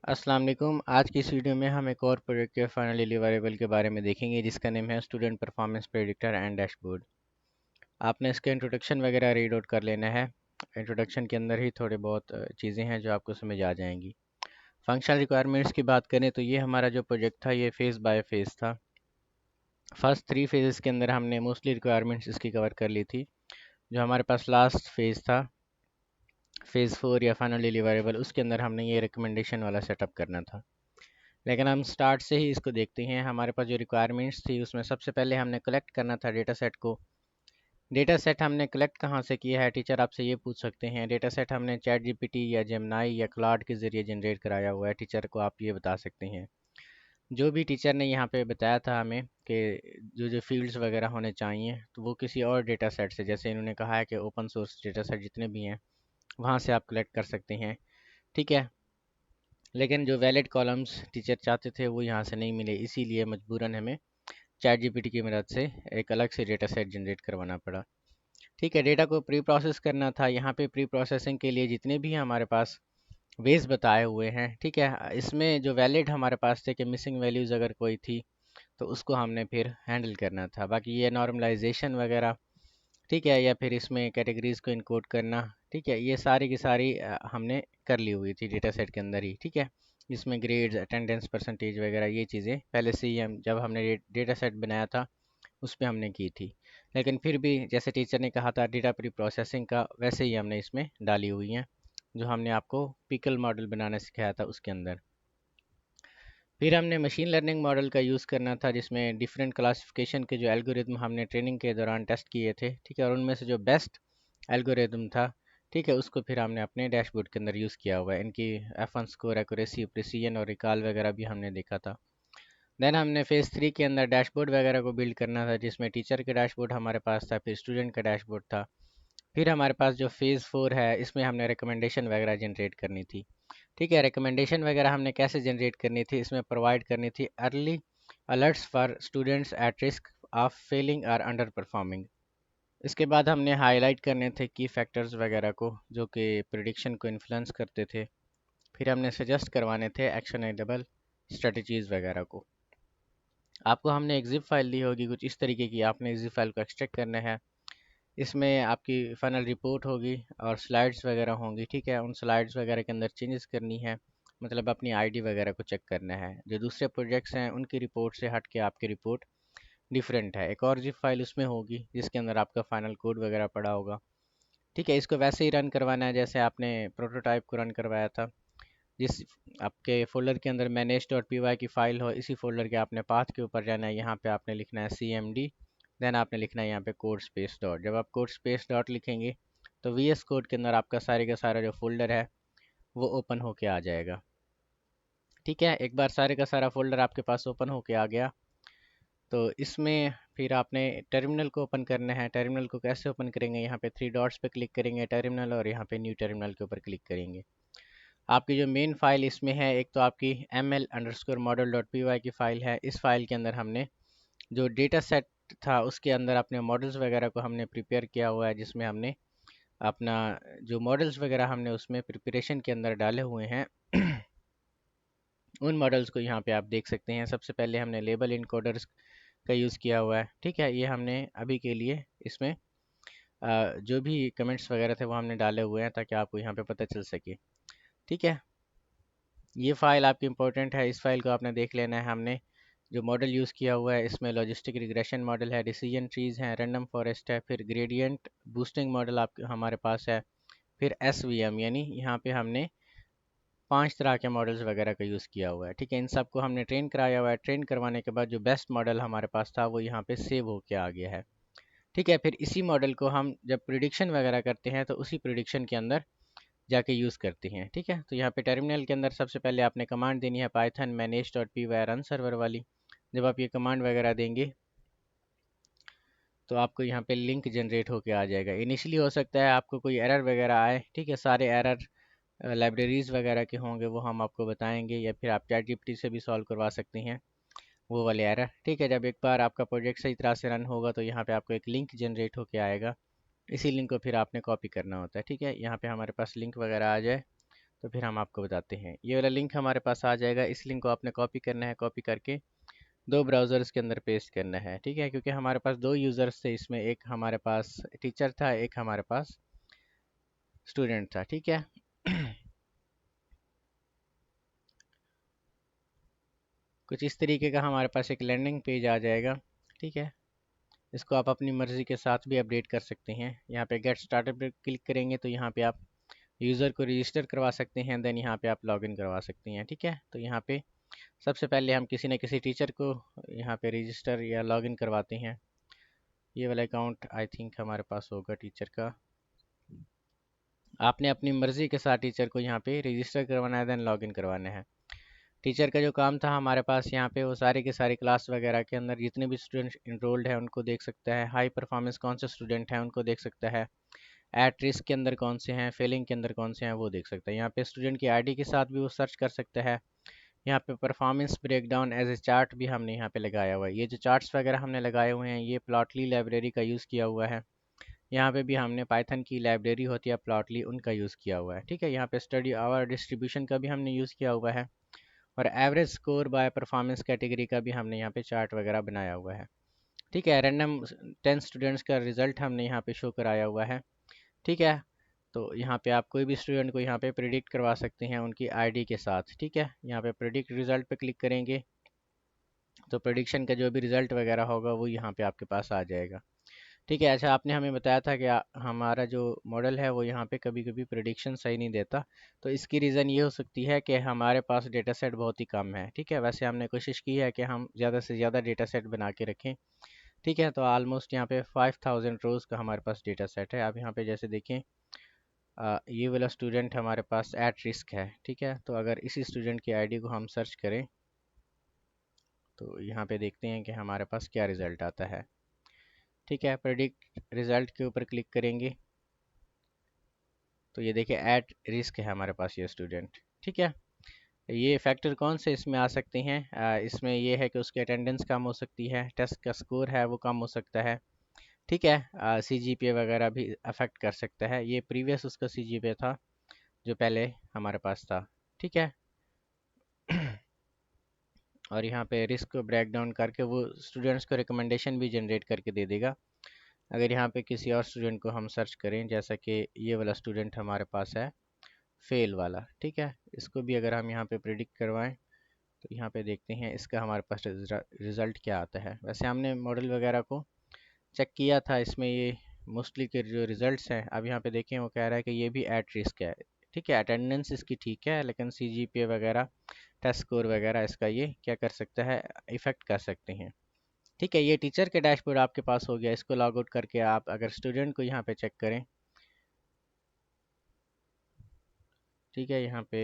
अस्सलाम वालेकुम। आज की इस वीडियो में हम एक और प्रोजेक्ट के फाइनल डिलीवरेबल के बारे में देखेंगे जिसका नेम है student performance predictor and dashboard. आपने इसका इंट्रोडक्शन वगैरह रीड आउट कर लेना है। इंट्रोडक्शन के अंदर ही थोड़े बहुत चीज़ें हैं जो आपको समझ आ जाएंगी। फंक्शनल रिक्वायरमेंट्स की बात करें तो ये हमारा जो प्रोजेक्ट था ये फेज़ बाय फेज़ था। फर्स्ट 3 फेजेस के अंदर हमने मोस्टली रिक्वायरमेंट्स इसकी कवर कर ली थी। जो हमारे पास लास्ट फेज़ था फेज़ 4 या फाइनल डिलीवरेबल, उसके अंदर हमने ये रिकमेंडेशन वाला सेटअप करना था। लेकिन हम स्टार्ट से ही इसको देखते हैं। हमारे पास जो रिक्वायरमेंट्स थी उसमें सबसे पहले हमने कलेक्ट करना था डेटा सेट को। डेटा सेट हमने कलेक्ट कहाँ से किया है, टीचर आपसे ये पूछ सकते हैं। डेटा सेट हमने चैट जीपीटी या जेमिनाई या क्लाउड के ज़रिए जनरेट कराया हुआ है। टीचर को आप ये बता सकते हैं। जो भी टीचर ने यहाँ पे बताया था हमें कि जो जो फील्ड्स वगैरह होने चाहिए, तो वो किसी और डेटा सेट से, जैसे इन्होंने कहा है कि ओपन सोर्स डेटा सेट जितने भी हैं वहाँ से आप कलेक्ट कर सकते हैं। ठीक है। लेकिन जो वैलिड कॉलम्स टीचर चाहते थे वो यहाँ से नहीं मिले, इसीलिए मजबूरन हमें चैट जीपीटी की मदद से एक अलग से डेटा सेट जनरेट करवाना पड़ा। ठीक है। डेटा को प्री प्रोसेस करना था। यहाँ पे प्री प्रोसेसिंग के लिए जितने भी हमारे पास वेज बताए हुए हैं, ठीक है, इसमें जो वैलिड हमारे पास थे कि मिसिंग वैल्यूज़ अगर कोई थी तो उसको हमने फिर हैंडल करना था। बाकी ये नॉर्मलाइजेशन वगैरह, ठीक है, या फिर इसमें कैटेगरीज को इनकोड करना, ठीक है, ये सारी की सारी हमने कर ली हुई थी डेटा सेट के अंदर ही। ठीक है। इसमें ग्रेड्स, अटेंडेंस परसेंटेज वगैरह ये चीज़ें पहले से ही हम जब हमने डेटा सेट बनाया था उस पर हमने की थी। लेकिन फिर भी जैसे टीचर ने कहा था डेटा प्री प्रोसेसिंग का, वैसे ही हमने इसमें डाली हुई हैं जो हमने आपको पिकल मॉडल बनाना सिखाया था उसके अंदर। फिर हमने मशीन लर्निंग मॉडल का यूज़ करना था जिसमें डिफरेंट क्लासिफिकेशन के जो एल्गोरिदम हमने ट्रेनिंग के दौरान टेस्ट किए थे, ठीक है, और उनमें से जो बेस्ट एल्गोरिदम था, ठीक है, उसको फिर हमने अपने डैशबोर्ड के अंदर यूज़ किया हुआ है। इनकी F1 स्कोर, एक्यूरेसी, प्रिसीजन और रिकॉल वगैरह भी हमने देखा था। देन हमने फेज़ 3 के अंदर डैशबोर्ड वगैरह को बिल्ड करना था जिसमें टीचर का डैशबोर्ड हमारे पास था, फिर स्टूडेंट का डैशबोर्ड था। फिर हमारे पास जो फेज़ 4 है इसमें हमने रिकमेंडेशन वगैरह जनरेट करनी थी। ठीक है। रिकमेंडेशन वगैरह हमने कैसे जनरेट करनी थी, इसमें प्रोवाइड करनी थी early alerts for students at risk of Fehling और अंडर परफॉर्मिंग। इसके बाद हमने हाईलाइट करने थे की फैक्टर्स वगैरह को जो कि प्रिडिक्शन को इन्फ्लुएंस करते थे। फिर हमने सजेस्ट करवाने थे एक्शनेबल स्ट्रेटजीज़ वगैरह को। आपको हमने एक जिप फाइल दी होगी कुछ इस तरीके की, आपने इस जिप फाइल को एक्सट्रैक्ट करना है। इसमें आपकी फाइनल रिपोर्ट होगी और स्लाइड्स वगैरह होंगी। ठीक है। उन स्लाइड्स वगैरह के अंदर चेंजेस करनी है, मतलब अपनी आईडी वगैरह को चेक करना है। जो दूसरे प्रोजेक्ट्स हैं उनकी रिपोर्ट से हट के आपकी रिपोर्ट डिफरेंट है। एक और जिप फाइल उसमें होगी जिसके अंदर आपका फाइनल कोड वगैरह पड़ा होगा। ठीक है। इसको वैसे ही रन करवाना है जैसे आपने प्रोटोटाइप को रन करवाया था। जिस आपके फ़ोल्डर के अंदर manage.py की फ़ाइल हो, इसी फ़ोल्डर के आपने पाथ के ऊपर जाना है। यहाँ पे आपने लिखना है cmd, देन आपने लिखना है यहाँ पे कोड स्पेस डॉट। जब आप कोड स्पेस डॉट लिखेंगे तो वीएस कोड के अंदर आपका सारे का सारा जो फोल्डर है वो ओपन होके आ जाएगा। ठीक है। एक बार सारे का सारा फोल्डर आपके पास ओपन होके आ गया तो इसमें फिर आपने टर्मिनल को ओपन करना है। टर्मिनल को कैसे ओपन करेंगे, यहाँ पे 3 डॉट्स पे क्लिक करेंगे टर्मिनल, और यहाँ पे न्यू टर्मिनल के ऊपर क्लिक करेंगे। आपकी जो मेन फाइल इसमें है, एक तो आपकी ml_model.py की फ़ाइल है। इस फाइल के अंदर हमने जो डेटा सेट था उसके अंदर अपने मॉडल्स वगैरह को हमने प्रिपेयर किया हुआ है, जिसमें हमने अपना जो मॉडल्स वगैरह हमने उसमें प्रिपरेशन के अंदर डाले हुए हैं उन मॉडल्स को यहाँ पे आप देख सकते हैं। सबसे पहले हमने लेबल इनकोडर्स का यूज़ किया हुआ है। ठीक है। ये हमने अभी के लिए इसमें जो भी कमेंट्स वगैरह थे वो हमने डाले हुए हैं ताकि आपको यहाँ पे पता चल सके। ठीक है। ये फ़ाइल आपकी इम्पोर्टेंट है, इस फाइल को आपने देख लेना है। हमने जो मॉडल यूज़ किया हुआ है इसमें लॉजिस्टिक रिग्रेशन मॉडल है, डिसीजन ट्रीज़ हैं, रैंडम फॉरेस्ट है, फिर ग्रेडियंट बूस्टिंग मॉडल आप हमारे पास है, फिर एसवीएम, यानी यहाँ पे हमने 5 तरह के मॉडल्स वगैरह का यूज़ किया हुआ है। ठीक है। इन सब को हमने ट्रेन कराया हुआ है। ट्रेन करवाने के बाद जो बेस्ट मॉडल हमारे पास था वो यहाँ पे सेव होके आ गया है। ठीक है। फिर इसी मॉडल को हम जब प्रिडिक्शन वगैरह करते हैं तो उसी प्रिडिक्शन के अंदर जाके यूज़ करते हैं। ठीक है। तो यहाँ पे टर्मिनल के अंदर सबसे पहले आपने कमांड देनी है पाइथन manage.py रन सर्वर वाली। जब आप ये कमांड वगैरह देंगे तो आपको यहाँ पे लिंक जनरेट होके आ जाएगा। इनिशियली हो सकता है आपको कोई एरर वगैरह आए। ठीक है। सारे एरर लाइब्रेरीज़ वगैरह के होंगे वो हम आपको बताएंगे, या फिर आप चैट जीपीटी से भी सॉल्व करवा सकते हैं वो वाले एरर। ठीक है। जब एक बार आपका प्रोजेक्ट सही तरह से रन होगा तो यहाँ पे आपको एक लिंक जनरेट होके आएगा। इसी लिंक को फिर आपने कॉपी करना होता है। ठीक है। यहाँ पे हमारे पास लिंक वगैरह आ जाए तो फिर हम आपको बताते हैं। ये वाला लिंक हमारे पास आ जाएगा, इस लिंक को आपने कॉपी करना है, कॉपी करके दो ब्राउज़र्स के अंदर पेस्ट करना है, ठीक है, क्योंकि हमारे पास दो यूज़र्स थे इसमें, एक हमारे पास टीचर था, एक हमारे पास स्टूडेंट था, ठीक है। कुछ इस तरीके का हमारे पास एक लैंडिंग पेज आ जाएगा, ठीक है। इसको आप अपनी मर्ज़ी के साथ भी अपडेट कर सकते हैं। यहाँ पे गेट स्टार्टेड पर क्लिक करेंगे तो यहाँ पे आप यूज़र को रजिस्टर करवा सकते हैं, देन यहाँ पे आप लॉगिन करवा सकते हैं, ठीक है। तो यहाँ पे सबसे पहले हम किसी न किसी टीचर को यहाँ पे रजिस्टर या लॉगिन करवाते हैं। ये वाला अकाउंट आई थिंक हमारे पास होगा टीचर का। आपने अपनी मर्ज़ी के साथ टीचर को यहाँ पे रजिस्टर करवाना है, देन लॉगिन करवाना है। टीचर का जो काम था हमारे पास यहाँ पे, वो सारे के सारे क्लास वगैरह के अंदर जितने भी स्टूडेंट इनरोल्ड है उनको देख सकता है, हाई परफॉर्मेंस कौन से स्टूडेंट हैं उनको देख सकता है, एट रिस्क के अंदर कौन से हैं, फेलिंग के अंदर कौन से हैं वो देख सकता है। यहाँ पे स्टूडेंट की आईडी के साथ भी वो सर्च कर सकता है। यहाँ पे performance breakdown as a chart भी हमने यहाँ पे लगाया हुआ है। ये जो चार्ट्स वगैरह हमने लगाए हुए हैं ये प्लॉटली लाइब्रेरी का यूज़ किया हुआ है। यहाँ पे भी हमने पाइथन की लाइब्रेरी होती है प्लॉटली, उनका यूज़ किया हुआ है, ठीक है। यहाँ पे स्टडी आवर डिस्ट्रीब्यूशन का भी हमने यूज़ किया हुआ है, और average score bye performance category का भी हमने यहाँ पे चार्ट वगैरह बनाया हुआ है, ठीक है। रैंडम 10 स्टूडेंट्स का रिजल्ट हमने यहाँ पे शो कराया हुआ है, ठीक है। तो यहाँ पे आप कोई भी स्टूडेंट को यहाँ पे प्रिडिक्ट करवा सकते हैं उनकी आईडी के साथ, ठीक है। यहाँ पे प्रिडिक्ट रिजल्ट पे क्लिक करेंगे तो प्रिडिक्शन का जो भी रिजल्ट वगैरह होगा वो यहाँ पे आपके पास आ जाएगा, ठीक है। अच्छा, आपने हमें बताया था कि हमारा जो मॉडल है वो यहाँ पे कभी कभी प्रिडिक्शन सही नहीं देता, तो इसकी रीज़न ये हो सकती है कि हमारे पास डेटा सेट बहुत ही कम है, ठीक है। वैसे हमने कोशिश की है कि हम ज़्यादा से ज़्यादा डेटा सेट बना के रखें, ठीक है। तो ऑलमोस्ट यहाँ पे 5000 रोज़ का हमारे पास डेटा सेट है। आप यहाँ पे जैसे देखें, ये वाला स्टूडेंट हमारे पास एट रिस्क है, ठीक है। तो अगर इसी स्टूडेंट की आईडी को हम सर्च करें तो यहाँ पे देखते हैं कि हमारे पास क्या रिज़ल्ट आता है, ठीक है। प्रेडिक्ट रिज़ल्ट के ऊपर क्लिक करेंगे तो ये देखिए एट रिस्क है हमारे पास ये स्टूडेंट, ठीक है। ये फैक्टर कौन से इसमें आ सकते हैं, इसमें ये है कि उसकी अटेंडेंस कम हो सकती है, टेस्ट का स्कोर है वो कम हो सकता है, ठीक है। सीजीपीए वगैरह भी अफेक्ट कर सकता है। ये प्रीवियस उसका सीजीपीए था जो पहले हमारे पास था, ठीक है। और यहाँ पे रिस्क को ब्रेक डाउन करके वो स्टूडेंट्स को रिकमेंडेशन भी जनरेट करके दे देगा। अगर यहाँ पे किसी और स्टूडेंट को हम सर्च करें, जैसा कि ये वाला स्टूडेंट हमारे पास है फेल वाला, ठीक है, इसको भी अगर हम यहाँ पे प्रिडिक्ट करवाएं तो यहाँ पे देखते हैं इसका हमारे पास रिज़ल्ट क्या आता है। वैसे हमने मॉडल वगैरह को चेक किया था, इसमें ये मोस्टली के जो रिज़ल्ट्स हैं, अब यहाँ पे देखें वो कह रहा है कि ये भी एट रिस्क है, ठीक है। अटेंडेंस इसकी ठीक है लेकिन सीजीपीए वगैरह टेस्ट स्कोर वगैरह इसका ये क्या कर सकता है, इफ़ेक्ट कर सकते हैं, ठीक है। ये टीचर के डैशबोर्ड आपके पास हो गया। इसको लॉग आउट करके आप अगर स्टूडेंट को यहाँ पे चेक करें, ठीक है, यहाँ पे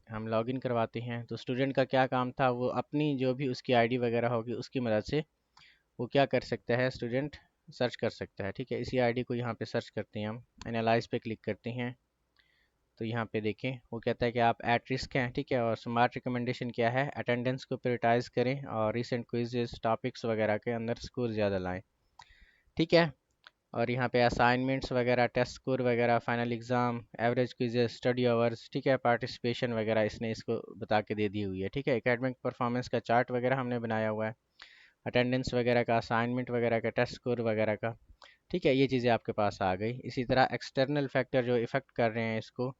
हम लॉगिन करवाते हैं तो स्टूडेंट का क्या काम था, वो अपनी जो भी उसकी आईडी वगैरह होगी उसकी मदद से वो क्या कर सकता है, स्टूडेंट सर्च कर सकता है, ठीक है। इसी आईडी को यहाँ पे सर्च करते हैं, हम एनालाइज पे क्लिक करते हैं तो यहाँ पे देखें वो कहता है कि आप एट रिस्क हैं, ठीक है। और स्मार्ट रिकमेंडेशन क्या है, अटेंडेंस को प्रायोरिटाइज करें और रिसेंट क्विज़ेस टॉपिक्स वगैरह के अंदर स्कोर ज़्यादा लाएं, ठीक है। और यहाँ पे असाइनमेंट्स वगैरह, टेस्ट स्कोर वगैरह, final exam, average quizzes, study hours, ठीक है, पार्टिसिपेशन वगैरह इसने इसको बता के दे दी हुई है, ठीक है। एकेडमिक परफॉर्मेंस का चार्ट वगैरह हमने बनाया हुआ है, अटेंडेंस वगैरह का, असाइनमेंट वगैरह का, टेस्ट स्कोर वगैरह का, ठीक है। ये चीज़ें आपके पास आ गई। इसी तरह एक्सटर्नल फैक्टर जो इफ़ेक्ट कर रहे हैं इसको,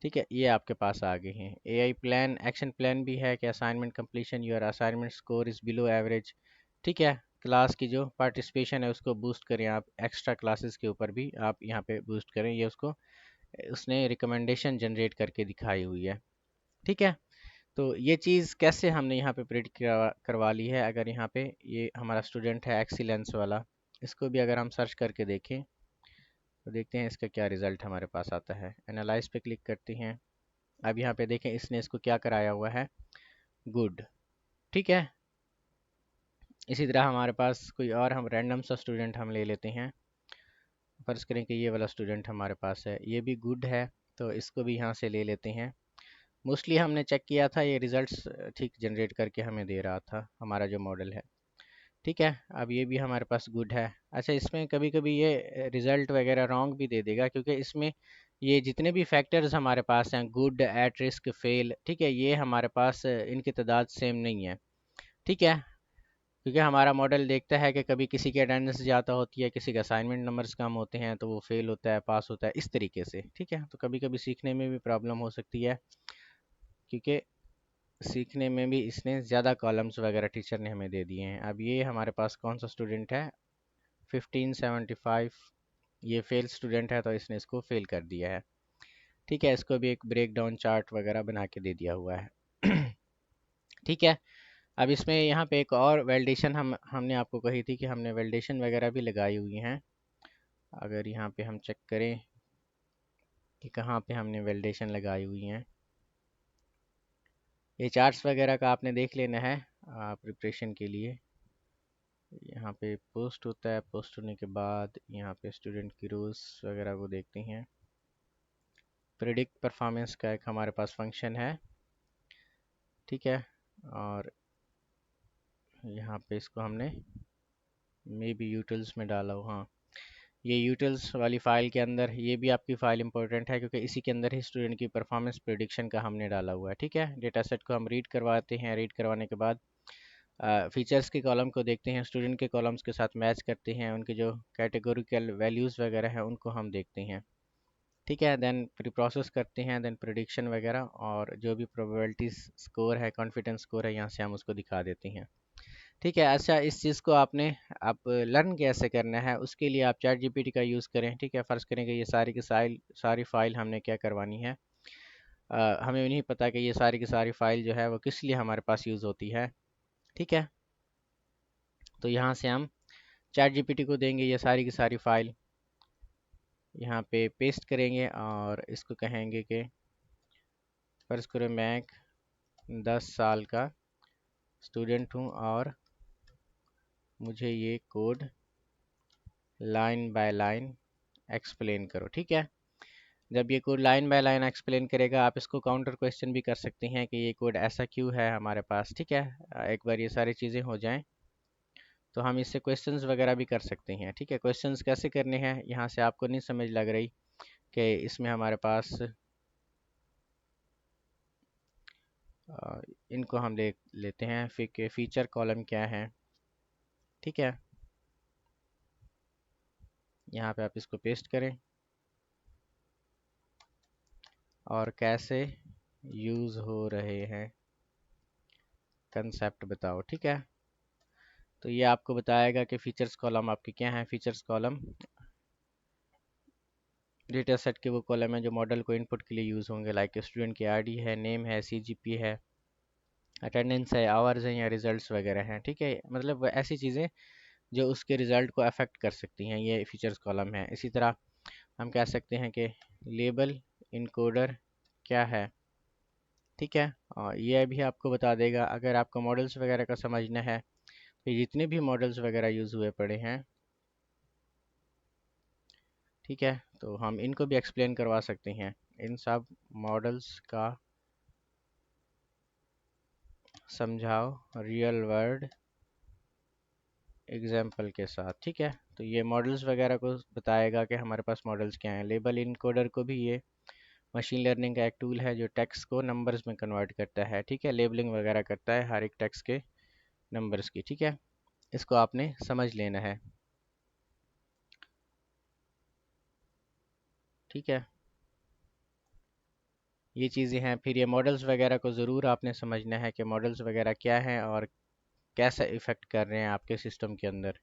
ठीक है, ये आपके पास आ गए हैं। एआई प्लान, एक्शन प्लान भी है कि assignment completion, your assignment score is below average, ठीक है। क्लास की जो पार्टिसिपेशन है उसको बूस्ट करें आप, एक्स्ट्रा क्लासेस के ऊपर भी आप यहाँ पे बूस्ट करें, ये उसको उसने रिकमेंडेशन जनरेट करके दिखाई हुई है, ठीक है। तो ये चीज़ कैसे हमने यहाँ पे प्रिडिक्ट करवा ली है, अगर यहाँ पे ये हमारा स्टूडेंट है एक्सीलेंस वाला, इसको भी अगर हम सर्च करके देखें तो देखते हैं इसका क्या रिज़ल्ट हमारे पास आता है। एनालाइज पे क्लिक करते हैं, अब यहाँ पे देखें इसने इसको क्या कराया हुआ है, गुड, ठीक है। इसी तरह हमारे पास कोई और हम रैंडम सा स्टूडेंट हम ले लेते हैं, फ़र्ज़ करें कि ये वाला स्टूडेंट हमारे पास है, ये भी गुड है, तो इसको भी यहाँ से ले लेते हैं। मोस्टली हमने चेक किया था ये रिज़ल्ट्स ठीक जनरेट करके हमें दे रहा था हमारा जो मॉडल है, ठीक है। अब ये भी हमारे पास गुड है। अच्छा, इसमें कभी कभी ये रिज़ल्ट वगैरह रॉन्ग भी दे देगा क्योंकि इसमें ये जितने भी फैक्टर्स हमारे पास हैं, गुड, एट रिस्क, फेल, ठीक है, ये हमारे पास इनकी तादाद सेम नहीं है। ठीक है, क्योंकि हमारा मॉडल देखता है कि कभी किसी की अटेंडेंस ज़्यादा होती है, किसी के असाइनमेंट नंबर्स कम होते हैं तो वो फेल होता है, पास होता है, इस तरीके से। ठीक है, तो कभी कभी सीखने में भी प्रॉब्लम हो सकती है, क्योंकि सीखने में भी इसने ज़्यादा कॉलम्स वगैरह टीचर ने हमें दे दिए हैं। अब ये हमारे पास कौन सा स्टूडेंट है, 1575, ये फेल स्टूडेंट है तो इसने इसको फेल कर दिया है। ठीक है, इसको भी एक ब्रेक डाउन चार्ट वगैरह बना के दे दिया हुआ है। ठीक है, अब इसमें यहाँ पे एक और वैलिडेशन हमने आपको कही थी कि हमने वैलिडेशन वगैरह भी लगाई हुई हैं। अगर यहाँ पे हम चेक करें कि कहाँ पे हमने वैलिडेशन लगाई हुई हैं, ये चार्ट्स वगैरह का आपने देख लेना है प्रिपरेशन के लिए। यहाँ पे पोस्ट होता है, पोस्ट होने के बाद यहाँ पे स्टूडेंट की रोज़ वगैरह को देखते हैं। प्रिडिक्ट परफॉर्मेंस का एक हमारे पास फंक्शन है। ठीक है, और यहाँ पे इसको हमने मे बी यूटिल्स में डाला हो, हाँ, ये यूटिल्स वाली फ़ाइल के अंदर, ये भी आपकी फ़ाइल इंपॉर्टेंट है क्योंकि इसी के अंदर ही स्टूडेंट की परफॉर्मेंस प्रिडिक्शन का हमने डाला हुआ है। ठीक है, डेटा सेट को हम रीड करवाते हैं, रीड करवाने के बाद फीचर्स के कॉलम को देखते हैं, स्टूडेंट के कॉलम्स के साथ मैच करते हैं, उनके जो कैटेगोरिकल वैल्यूज़ वगैरह हैं उनको हम देखते हैं। ठीक है, देन प्री प्रोसेस करते हैं, देन प्रिडिक्शन वगैरह, और जो भी प्रोबेबिलिटी स्कोर है, कॉन्फिडेंस स्कोर है, यहाँ से हम उसको दिखा देते हैं। ठीक है, अच्छा, इस चीज़ को आपने आप लर्न कैसे करना है, उसके लिए आप चैट जीपीटी का यूज़ करें। ठीक है, फ़र्ज़ करें कि ये सारी की सारी फ़ाइल हमने क्या करवानी है, हमें नहीं पता कि ये सारी की सारी फ़ाइल जो है वो किस लिए हमारे पास यूज़ होती है। ठीक है, तो यहाँ से हम चैट जीपीटी को देंगे ये सारी की सारी फ़ाइल, यहाँ पे पेस्ट करेंगे और इसको कहेंगे कि फ़र्ज़ करो मैं 10 साल का स्टूडेंट हूँ और मुझे ये code line by line explain करो। ठीक है, जब ये code line by line explain करेगा, आप इसको काउंटर क्वेश्चन भी कर सकते हैं कि ये कोड ऐसा क्यों है हमारे पास। ठीक है, एक बार ये सारी चीज़ें हो जाएं तो हम इससे क्वेश्चंस वगैरह भी कर सकते हैं। ठीक है, क्वेश्चंस कैसे करने हैं, यहाँ से आपको नहीं समझ लग रही कि इसमें हमारे पास इनको हम लेते हैं फिर के फीचर कॉलम क्या है। ठीक है, यहाँ पे आप इसको पेस्ट करें और कैसे यूज़ हो रहे हैं कंसेप्ट बताओ। ठीक है, तो ये आपको बताएगा कि फ़ीचर्स कॉलम आपके क्या हैं। फ़ीचर्स कॉलम डेटा सेट के वो कॉलम है जो मॉडल को इनपुट के लिए यूज़ होंगे, लाइक स्टूडेंट की आईडी है, नेम है, सीजीपी है, अटेंडेंस है, आवर्स हैं या रिजल्ट्स वगैरह हैं। ठीक है, मतलब वो ऐसी चीज़ें जो उसके रिज़ल्ट को अफेक्ट कर सकती हैं, ये फीचर्स कॉलम है। इसी तरह हम कह सकते हैं कि लेबल इनकोडर क्या है। ठीक है, और ये भी आपको बता देगा अगर आपको मॉडल्स वगैरह का समझना है तो जितने भी मॉडल्स वगैरह यूज़ हुए पड़े हैं, ठीक है, तो हम इनको भी एक्सप्लेन करवा सकते हैं, इन सब मॉडल्स का समझाओ रियल वर्ल्ड एग्जाम्पल के साथ। ठीक है, तो ये मॉडल्स वगैरह को बताएगा कि हमारे पास मॉडल्स क्या हैं। लेबल इनकोडर को भी ये मशीन लर्निंग का एक टूल है जो टेक्स्ट को नंबर्स में कन्वर्ट करता है। ठीक है, लेबलिंग वगैरह करता है हर एक टेक्स्ट के नंबर्स की। ठीक है, इसको आपने समझ लेना है। ठीक है, ये चीज़ें हैं। फिर ये मॉडल्स वगैरह को ज़रूर आपने समझना है कि मॉडल्स वगैरह क्या हैं और कैसा इफ़ेक्ट कर रहे हैं आपके सिस्टम के अंदर।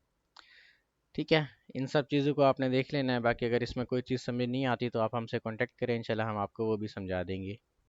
ठीक है, इन सब चीज़ों को आपने देख लेना है। बाकी अगर इसमें कोई चीज़ समझ नहीं आती तो आप हमसे कांटेक्ट करें, इंशाल्लाह हम आपको वो भी समझा देंगे।